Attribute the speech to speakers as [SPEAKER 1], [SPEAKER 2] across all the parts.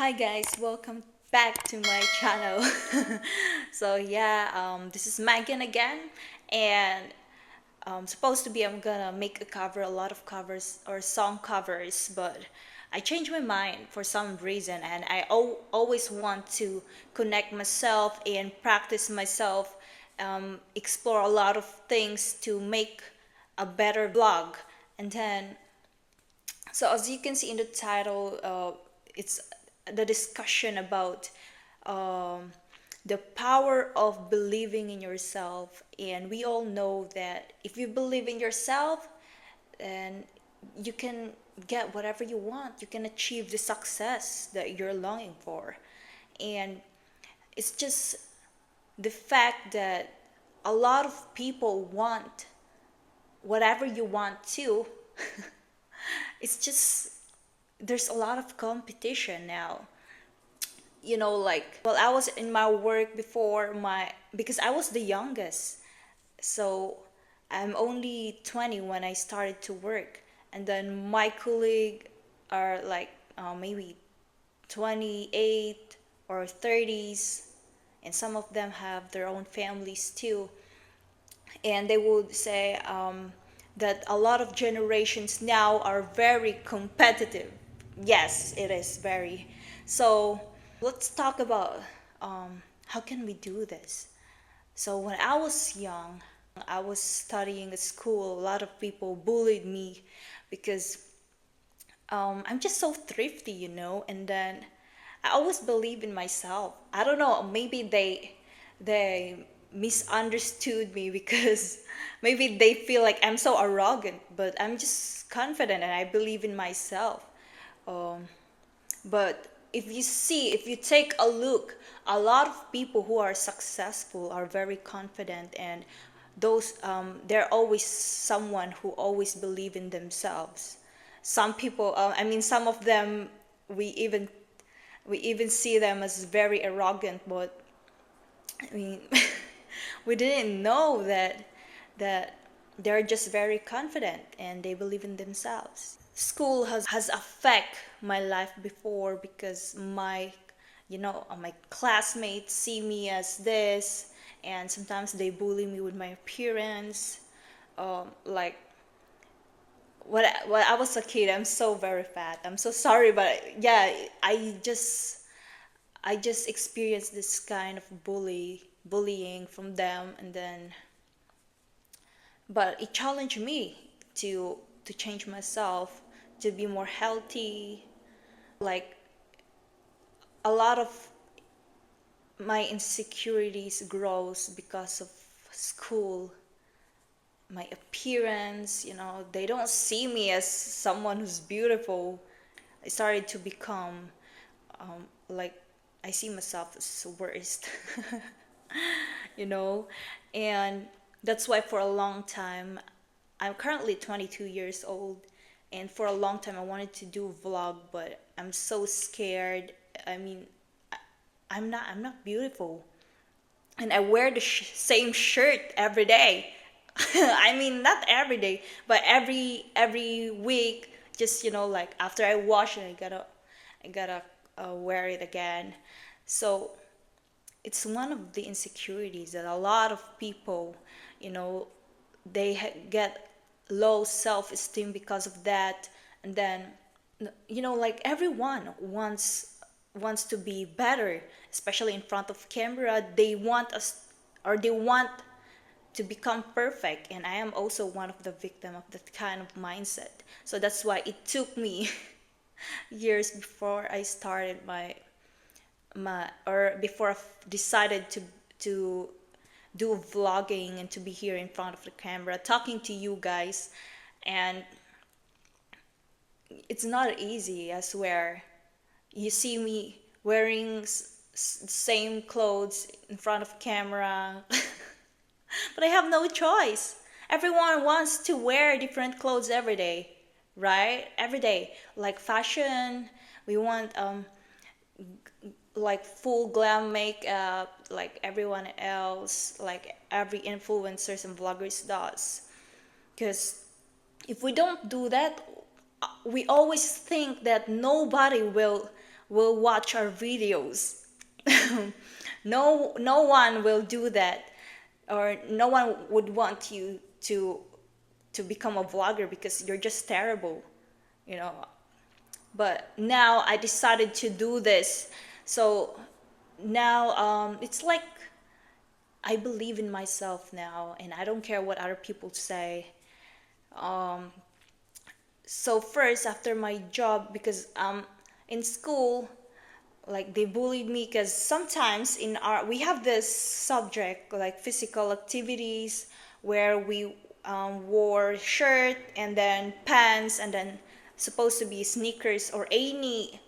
[SPEAKER 1] Hi guys, welcome back to my channel. This is Megan again, and supposed to be I'm gonna make a lot of covers or song covers, but I changed my mind for some reason, and I always want to connect myself and practice myself, explore a lot of things to make a better vlog, and then so as you can see in the title, it's the discussion about um, the power of believing in yourself. And we all know that if you believe in yourself, then you can get whatever you want. You can achieve the success that you're longing for. And it's just the fact that a lot of people want whatever you want to. It's just there's a lot of competition now. Like, I was in my work before my because I was the youngest. So I'm only 20 when I started to work, and then my colleague are like maybe 28 or 30s, and some of them have their own families too. And they would say that a lot of generations now are very competitive. Yes, it is very. So let's talk about how can we do this. So when I was young, I was studying at school. A lot of people bullied me because I'm just so thrifty. And then I always believe in myself. I don't know, maybe they misunderstood me because maybe they feel like I'm so arrogant, but I'm just confident and I believe in myself. Um, but if you take a look, a lot of people who are successful are very confident, and they're always someone who always believe in themselves. Some people, I mean, some of them, we even we even see them as very arrogant, but I mean, we didn't know that they're just very confident and they believe in themselves. School has affect my life before because my classmates see me as this, and sometimes they bully me with my appearance. Like when I was a kid, I'm so very fat. I'm so sorry, but yeah, I just experienced this kind of bullying from them, and then but it challenged me to change myself, to be more healthy. Like, a lot of my insecurities grows because of school, my appearance. They don't see me as someone who's beautiful. I started to become like, I see myself as worst. you know and that's why for a long time, I'm currently 22 years old, and for a long time I wanted to do vlog, but I'm so scared. I mean, I'm not beautiful, and I wear the same shirt every day. I mean, not every day, but every week. Just like after I wash it, I gotta wear it again. So it's one of the insecurities that a lot of people, you know, get low self-esteem because of that. And then, like, everyone wants to be better, especially in front of camera. They want us, or they want to become perfect, and I am also one of the victim of that kind of mindset. So that's why it took me years before I started or before I decided to do vlogging and to be here in front of the camera talking to you guys. And it's not easy, I swear. You see me wearing same clothes in front of camera, but I have no choice. Everyone wants to wear different clothes every day, right? Every day, like fashion. We want like full glam makeup, like everyone else, like every influencers and vloggers does. Because if we don't do that, we always think that nobody will watch our videos. No one will do that, or no one would want you to become a vlogger because you're just terrible, you know. But now I decided to do this. So now it's like I believe in myself now, and I don't care what other people say. Um, so first, after my job, because in school, like they bullied me because sometimes in our we have this subject like physical activities where we wore shirt and then pants and then supposed to be sneakers or any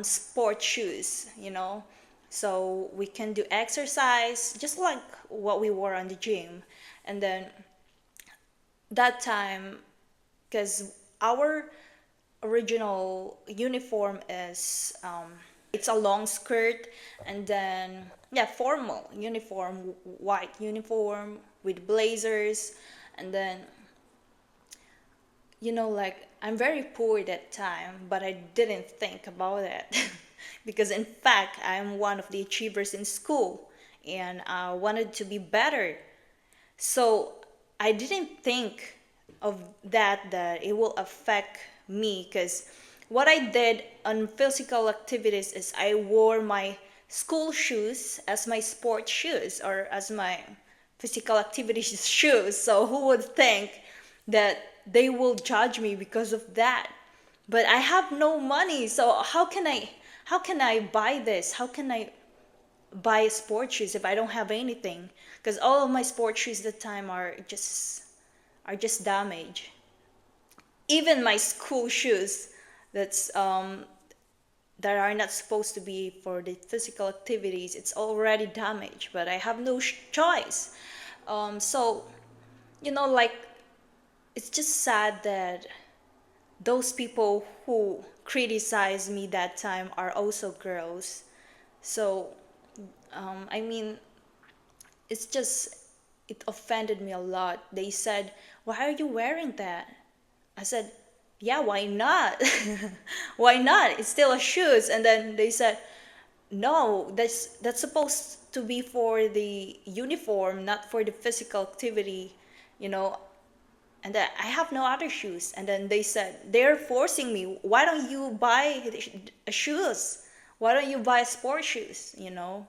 [SPEAKER 1] sport shoes, you know, so we can do exercise just like what we wore on the gym. And then that time, because our original uniform is it's a long skirt and then yeah, formal uniform, white uniform with blazers. And then, you know, like I'm very poor that time, but I didn't think about it because in fact I'm one of the achievers in school and I wanted to be better. So I didn't think of that it will affect me, because what I did on physical activities is I wore my school shoes as my sports shoes or as my physical activities shoes. So who would think that they will judge me because of that? But I have no money, so how can I buy this? How can I buy sports shoes if I don't have anything? Because all of my sports shoes at the time are just damaged. Even my school shoes that's that are not supposed to be for the physical activities, it's already damaged. But I have no choice. So you know, like it's just sad that those people who criticized me that time are also girls. So I mean, it's just it offended me a lot. They said, "Why are you wearing that?" I said, "Yeah, why not? Why not? It's still a shoes." And then they said, "No, that's supposed to be for the uniform, not for the physical activity, you know." And then I have no other shoes. And then they said, they're forcing me. Why don't you buy shoes? Why don't you buy sport shoes? You know.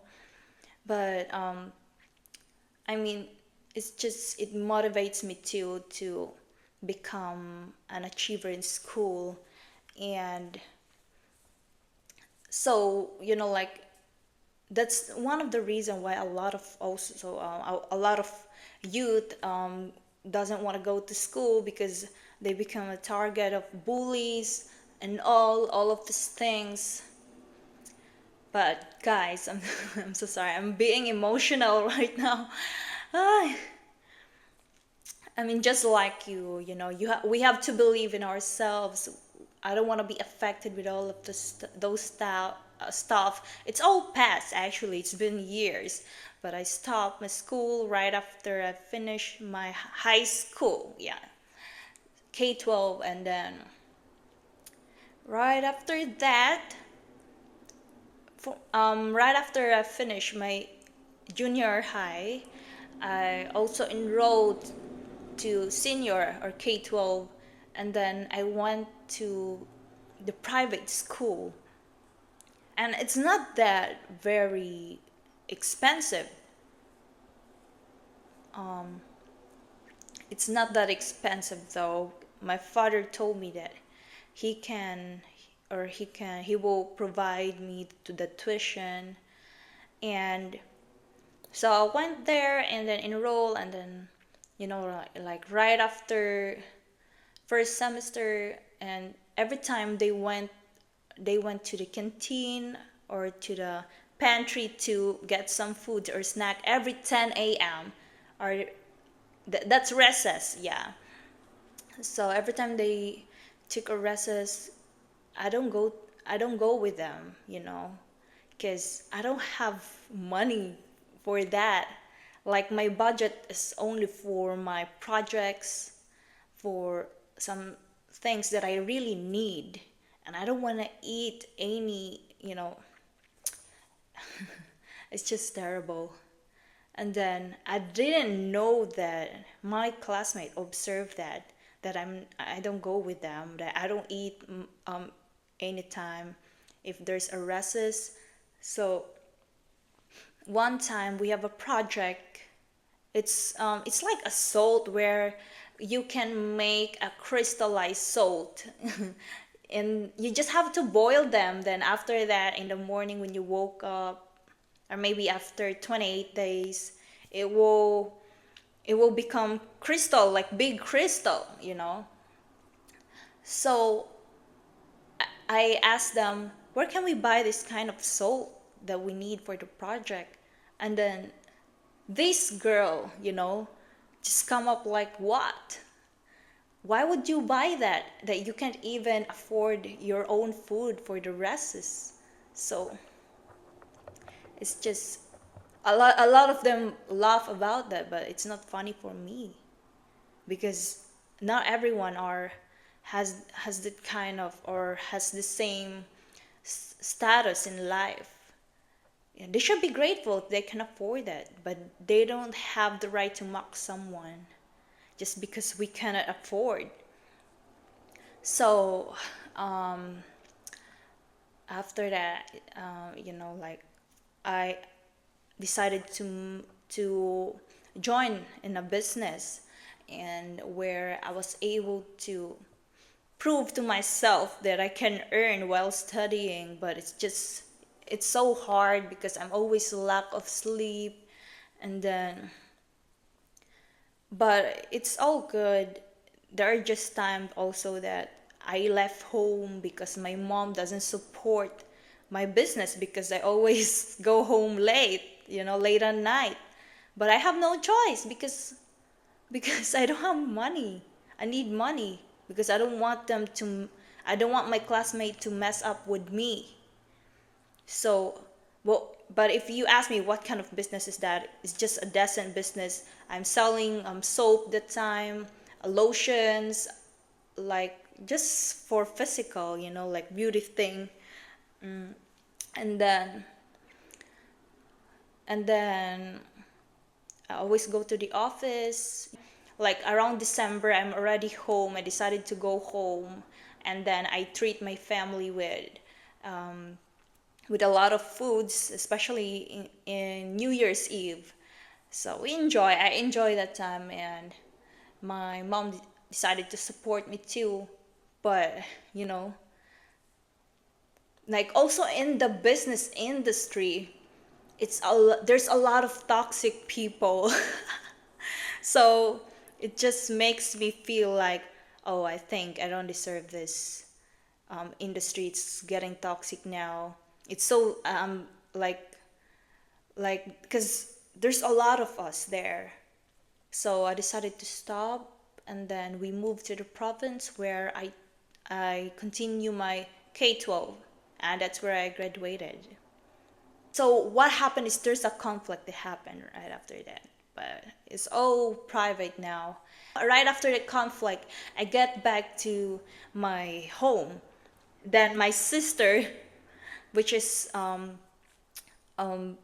[SPEAKER 1] But I mean, it's just it motivates me to become an achiever in school. And so you know, like that's one of the reason why a lot of also a lot of youth doesn't want to go to school, because they become a target of bullies and all of these things. But guys, I'm so sorry, I'm being emotional right now. Ah, I mean, just like you know, we have to believe in ourselves. I don't want to be affected with all of those stuff. It's all past, actually. It's been years. But I stopped my school right after I finished my high school. Yeah, K-12. And then right after that, right after I finished my junior high, I also enrolled to senior or K-12, and then I went to the private school. And it's not that very expensive. Um, it's not that expensive though. My father told me that he can he will provide me to the tuition. And so I went there and then enroll, and then you know, like right after first semester, and every time they went to the canteen or to the pantry to get some food or snack every 10 a.m. or that's recess, yeah. So every time they took a recess, I don't go with them, you know, because I don't have money for that. Like my budget is only for my projects, for some things that I really need. and I don't want to eat any, it's just terrible. And then I didn't know that my classmate observed that I don't go with them, that I don't eat anytime if there's a recess. So one time we have a project. It's like a salt where you can make a crystallized salt. And you just have to boil them. Then after that, in the morning when you woke up, or maybe after 28 days, it will it will become crystal, like big crystal. So I asked them, where can we buy this kind of salt that we need for the project? And then this girl, just come up like, what? Why would you buy that you can't even afford your own food for the rest? So it's just a lot of them laugh about that, but it's not funny for me because not everyone are has that kind of, or has the same status in life. Yeah, they should be grateful if they can afford that, but they don't have the right to mock someone just because we cannot afford. So after that, like, I decided to join in a business, and where I was able to prove to myself that I can earn while studying. But it's so hard because I'm always lack of sleep. And then, but it's all good. There are just times also that I left home because my mom doesn't support my business, because I always go home late, late at night. But I have no choice because I don't have money. I need money because I don't want my classmate to mess up with me. So, well, but if you ask me what kind of business is that, it's just a decent business. I'm selling soap that time, lotions, like just for physical, like beauty thing. And then and then I always go to the office. Like around December, I'm already home. I decided to go home, and then I treat my family with a lot of foods, especially in New Year's Eve. So I enjoy that time, and my mom decided to support me too. But you know, like also in the business industry, there's a lot of toxic people. So it just makes me feel like, oh, I think I don't deserve this. Industry, it's getting toxic now. It's so like because there's a lot of us there. So I decided to stop, and then we moved to the province where I continue my K-12, and that's where I graduated. So what happened is there's a conflict that happened right after that, but it's all private now. Right after the conflict, I get back to my home. Then my sister, which is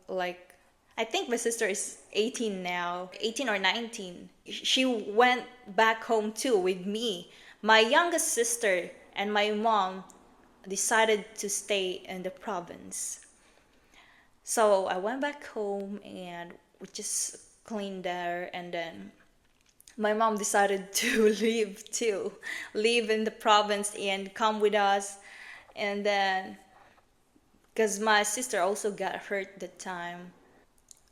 [SPEAKER 1] like, I think my sister is 18 now, 18 or 19. She went back home too with me. My youngest sister and my mom decided to stay in the province. So I went back home and we just cleaned there, and then my mom decided to leave too, leave in the province and come with us. And then, because my sister also got hurt that time,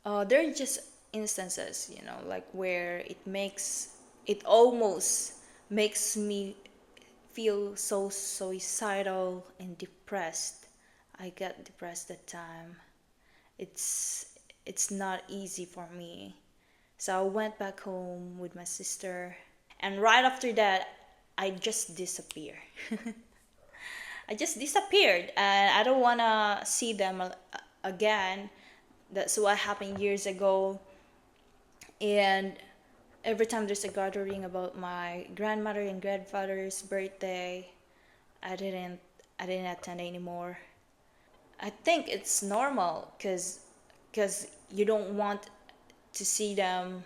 [SPEAKER 1] there are just instances, like where it almost makes me feel so suicidal and depressed. I got depressed that time. It's not easy for me. So I went back home with my sister, and right after that, I just disappear. I just disappeared, and I don't wanna see them again. That's what happened years ago. And every time there's a gathering about my grandmother and grandfather's birthday, I didn't I didn't attend anymore. I think it's normal because you don't want to see them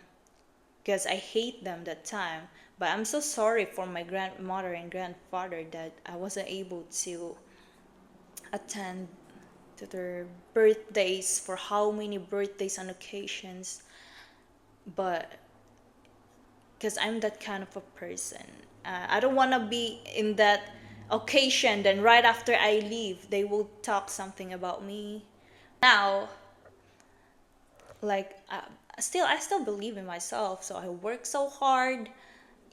[SPEAKER 1] because I hate them that time. But I'm so sorry for my grandmother and grandfather that I wasn't able to attend to their birthdays for how many birthdays and occasions. But because I'm that kind of a person, I don't want to be in that occasion. Then right after I leave, they will talk something about me. Now, like I still believe in myself, so I work so hard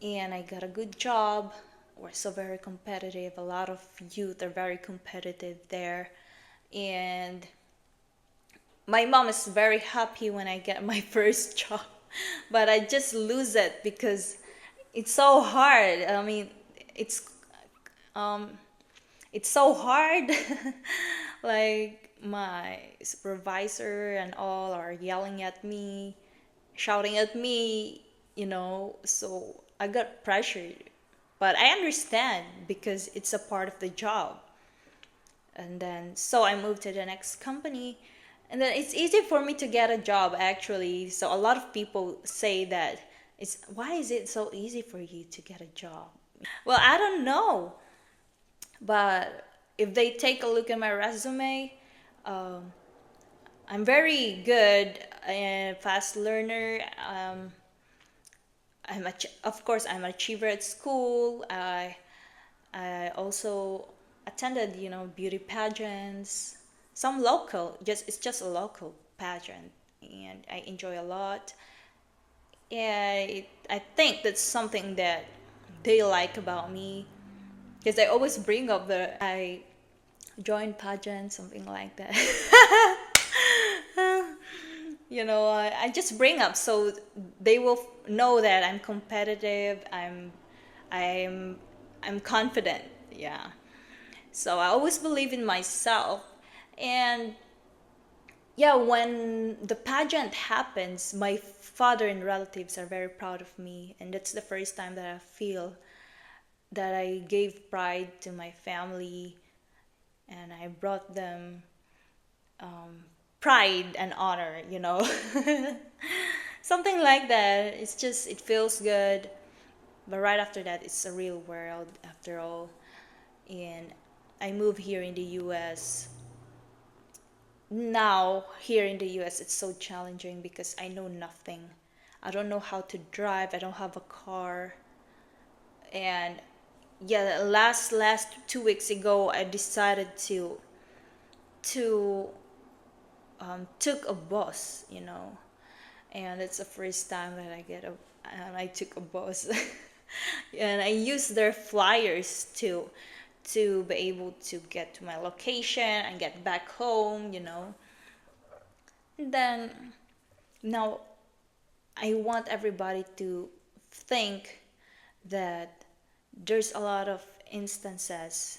[SPEAKER 1] and I got a good job. We're so very competitive. A lot of youth are very competitive there. And my mom is very happy when I get my first job, but I just lose it because it's so hard. I mean, it's um it's so hard. Like my supervisor and all are yelling at me, shouting at me, so I got pressured. But I understand because it's a part of the job. And then so I moved to the next company, and then it's easy for me to get a job actually. So a lot of people say that it's why is it so easy for you to get a job? Well, I don't know, but if they take a look at my resume, um, I'm very good and fast learner. Of course I'm an achiever at school. I also attended, beauty pageants. Some local, just it's just a local pageant, and I enjoy a lot. And I think that's something that they like about me because I always bring up the I joined pageant, something like that. I just bring up so they will know that I'm competitive. I'm, I'm confident. Yeah. So I always believe in myself. And yeah, when the pageant happens, my father and relatives are very proud of me. And that's the first time that I feel that I gave pride to my family and I brought them pride and honor. Something like that. It feels good. But right after that, it's a real world after all. And I moved here in the US. Now, here in the US, it's so challenging because I know nothing. I don't know how to drive, I don't have a car. And yeah, last 2 weeks ago, I decided to took a bus. And it's the first time that and I took a bus. And I used their flyers to be able to get to my location and get back home. And then now I want everybody to think that there's a lot of instances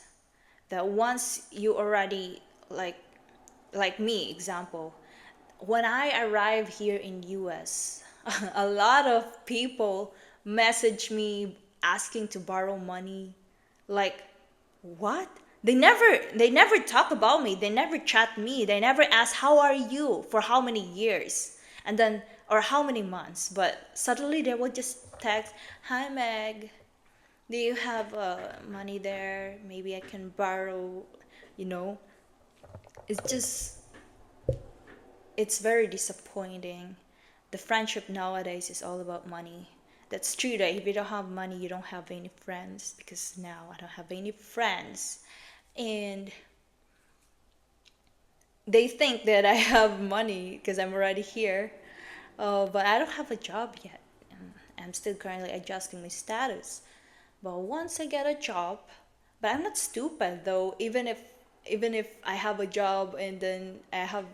[SPEAKER 1] that once you already like me example, when I arrived here in US, a lot of people message me asking to borrow money. Like, what? They never talk about me. They never chat me. They never ask how are you for how many years. And then or how many months. But suddenly they will just text, "Hi Meg, do you have money there? Maybe I can borrow." You know, it's just it's very disappointing. The friendship nowadays is all about money. That's true that if you don't have money, you don't have any friends because now I don't have any friends. And they think that I have money because I'm already here. But I don't have a job yet. I'm still currently adjusting my status. But once I get a job, but I'm not stupid though. Even if I have a job and then I have,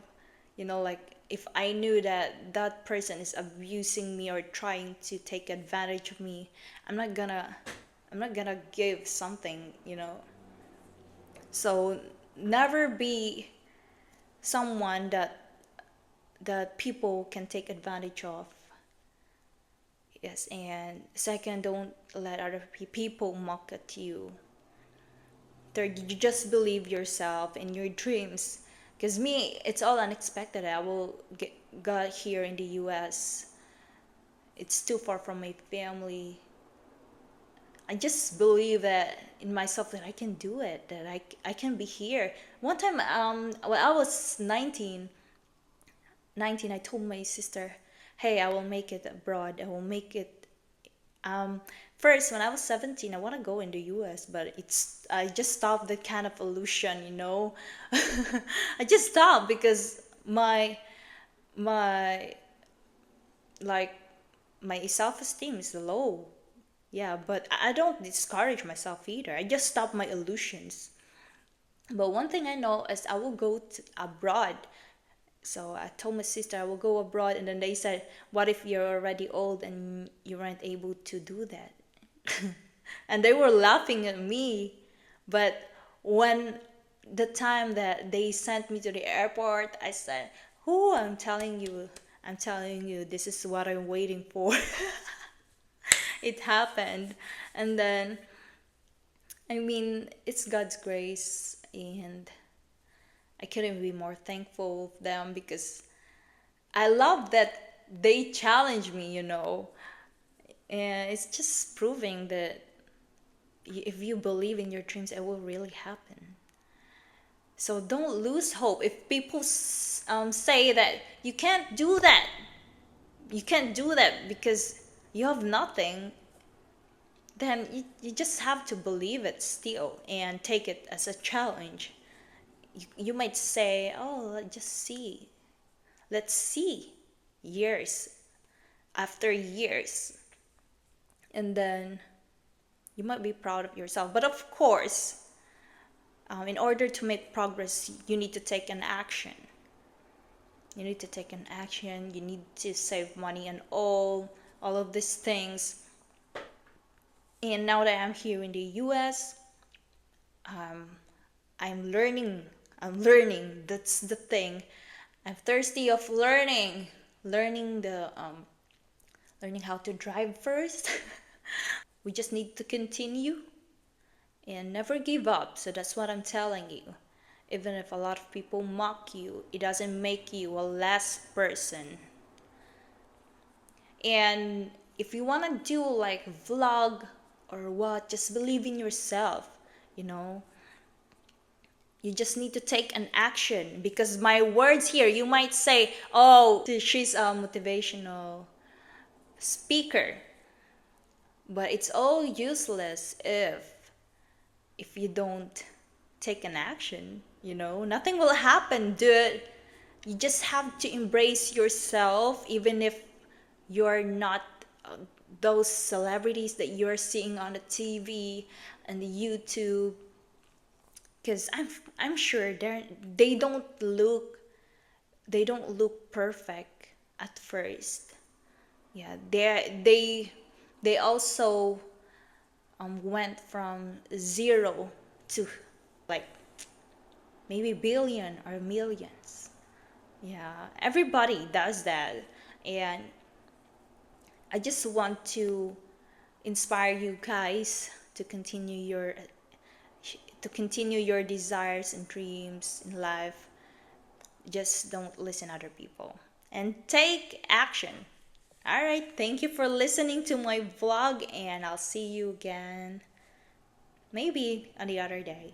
[SPEAKER 1] like if I knew that that person is abusing me or trying to take advantage of me, I'm not gonna I'm not gonna give something. So never be someone that people can take advantage of. Yes, and second, don't let other people mock at you Third, you just believe yourself and your dreams. Because me, it's all unexpected. I will got here in the US. It's too far from my family. I just believe that in myself that I can do it, that I can be here. One time, when I was 19, I told my sister, hey, I will make it abroad. I will make it. Um, First, when I was 17, I want to go in the US, but I just stopped that kind of illusion, you know. I just stopped because my like my self-esteem is low. Yeah, but I don't discourage myself either. I just stop my illusions. But one thing I know is I will go to abroad. So I told my sister I will go abroad, and then they said, "What if you're already old and you weren't able to do that?" And they were laughing at me. But when the time that they sent me to the airport, I said, "Oh, I'm telling you, this is what I'm waiting for." It happened. And then, I mean, it's God's grace, and I couldn't be more thankful of them because I love that they challenge me, you know. And it's just proving that if you believe in your dreams, it will really happen. So don't lose hope. If people say that you can't do that because you have nothing, then you just have to believe it still and take it as a challenge. You might say, oh, let's see, years after years. And then you might be proud of yourself. But of course, in order to make progress, you need to take an action. You need to take an action. You need to save money and all of these things. And now that I'm here in the US, um, I'm learning. I'm learning. That's the thing. I'm thirsty of learning learning how to drive first. We just need to continue and never give up. So that's what I'm telling you. Even if a lot of people mock you, it doesn't make you a less person. And if you want to do like vlog or what, just believe in yourself, you know. You just need to take an action because my words here, you might say, oh, she's a motivational speaker. But it's all useless if you don't take an action, you know? Nothing will happen, dude. You just have to embrace yourself even if you're not uh, those celebrities that you're seeing on the TV and the YouTube, because I'm sure they don't look perfect at first. Yeah, they also went from zero to like maybe billion or millions. Yeah, everybody does that. And I just want to inspire you guys to continue your desires and dreams in life. Just don't listen to other people and take action. All right, thank you for listening to my vlog, and I'll see you again maybe on the other day.